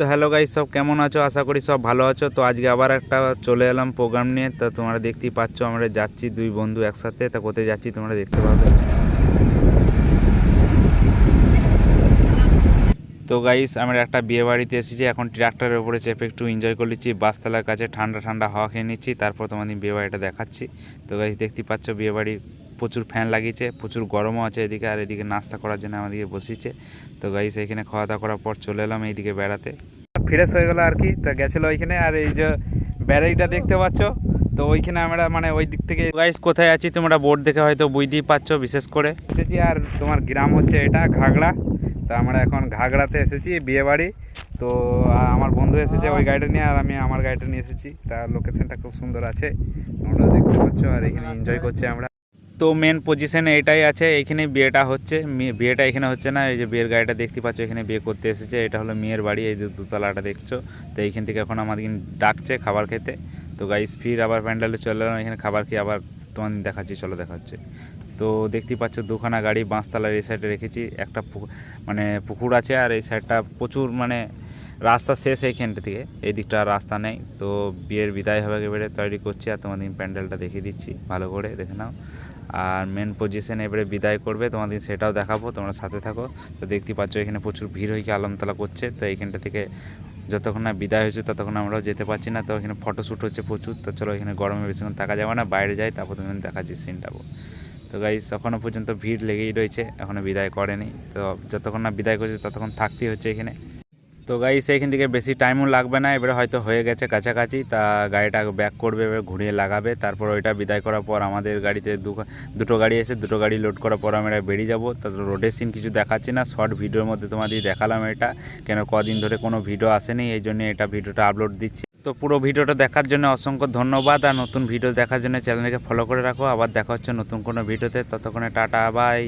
তো hello guys, সব কেমন আছো? আশা করি সব ভালো আছো। তো আজকে আবার একটা চলে এলাম প্রোগ্রাম নিয়ে। তো তোমরা দেখতেই পাচ্ছ আমরা যাচ্ছি দুই বন্ধু একসাথে। তা কোথায় যাচ্ছি তোমরা দেখতে পাবে। তো গাইস আমরা একটা বিয়ে বাড়িতে এসেছি, এখন ট্রাক্টরের উপরে চেপে একটু এনজয় করে নিচ্ছি, বাসতলার কাছে ঠান্ডা ঠান্ডা হাওয়া খেয়ে নিচ্ছি, তারপর তোমাদের বিয়ে বাড়িটা দেখাচ্ছি। তো গাইস দেখতেই পাচ্ছ বিয়ে বাড়ি প্রচুর ফ্যান লাগিয়েছে, প্রচুর গরমও আছে এদিকে, আর এদিকে নাস্তা করার জন্য আমাদেরকে বসিয়েছে। তো গাইস এখানে খাওয়া দাওয়া করার পর চলে এলাম এইদিকে বেড়াতে। ফ্রেশ হয়ে গেলো আর কি। তা গেছিলো ওইখানে, আর এই যে ব্যারেজটা দেখতে পাচ্ছ, তো ওইখানে আমরা মানে ওই দিক থেকে গাইস কোথায় আছি তোমরা বোর্ড দেখে হয়তো বুঝতেই পারছো। বিশেষ করে এসেছি, আর তোমার গ্রাম হচ্ছে এটা ঘাগড়া। তা আমরা এখন ঘাগড়াতে এসেছি বিয়ে বাড়ি। তো আমার বন্ধু এসেছে ওই গাড়িটা নিয়ে, আর আমি আমার গাড়িটা নিয়ে এসেছি। তার লোকেশনটা খুব সুন্দর আছে, তোমরা দেখতে পাচ্ছ, আর এখানে এনজয় করছি আমরা। তো মেন পজিশনে এটাই আছে, এইখানে বিয়েটা হচ্ছে। বিয়েটা এখানে হচ্ছে না, এই যে বিয়ের গাড়িটা দেখতে পাচ্ছ এখানে বিয়ে করতে এসেছে। এটা হলো মেয়ের বাড়ি, এই যে দোতলাটা দেখছো। তো এইখান থেকে এখন আমাদের ডাকছে খাবার খেতে। তো গাইস ফির আবার প্যান্ডেলে চলে এলাম, এখানে খাবার খেয়ে আবার তোমাদের দেখাচ্ছি, চলো দেখাচ্ছে। তো দেখতেই পাচ্ছ দুখানা গাড়ি বাঁশতলার এই সাইডে রেখেছি। একটা মানে পুকুর আছে, আর এই সাইডটা প্রচুর মানে রাস্তা শেষ এইখানটা থেকে, এই দিকটা রাস্তা নেই। তো বিয়ের বিদায় হবে এবারে তৈরি করছি, আর তোমাদের প্যান্ডেলটা দেখিয়ে দিচ্ছি, ভালো করে দেখে নাও। আর মেন পজিশনে এবারে বিদায় করবে, তোমাদের সেটাও দেখাবো, তোমরা সাথে থাকো। তো দেখতে পাচ্ছ এখানে প্রচুর ভিড় হয়ে আলমতলা করছে। তো এইখানটা থেকে যতক্ষণ না বিদায় হয়েছে ততক্ষণ আমরাও যেতে পারছি না। তো এখানে ফটোশ্যুট হচ্ছে প্রচুর। তো চলো এখানে গরমে বেশিক্ষণ থাকা যাবে না, বাইরে যাই, তারপর তুমি দেখাচ্ছি সিনটাও। তো গাইস এখনও পর্যন্ত ভিড় লেগেই রয়েছে, এখনও বিদায় করেনি। তো যতক্ষণ না বিদায় করছে ততক্ষণ থাকতেই হচ্ছে এখানে। তো গাইস এইখান থেকে বেশি টাইমও লাগবে না, এবারে হয়তো হয়ে গেছে কাছাকাছি। তা গাড়িটা ব্যাক করবে, এবার ঘুরিয়ে লাগাবে, তারপর ওইটা বিদায় করার পর আমাদের গাড়িতে দুটো গাড়ি এসে দুটো গাড়ি লোড করার পর আমরা বেরিয়ে যাবো। তারপর রোডের সিন কিছু দেখাচ্ছি না, শর্ট ভিডিওর মধ্যে তোমাদের দেখালাম এটা, কেন কদিন ধরে কোনো ভিডিও আসেনি, এই জন্য এটা ভিডিওটা আপলোড দিচ্ছি। তো পুরো ভিডিওটা দেখার জন্য অসংখ্য ধন্যবাদ, আর নতুন ভিডিও দেখার জন্য চ্যানেলকে ফলো করে রাখো। আবার দেখা হচ্ছে নতুন কোনো ভিডিওতে, ততক্ষণে টাটা বাই।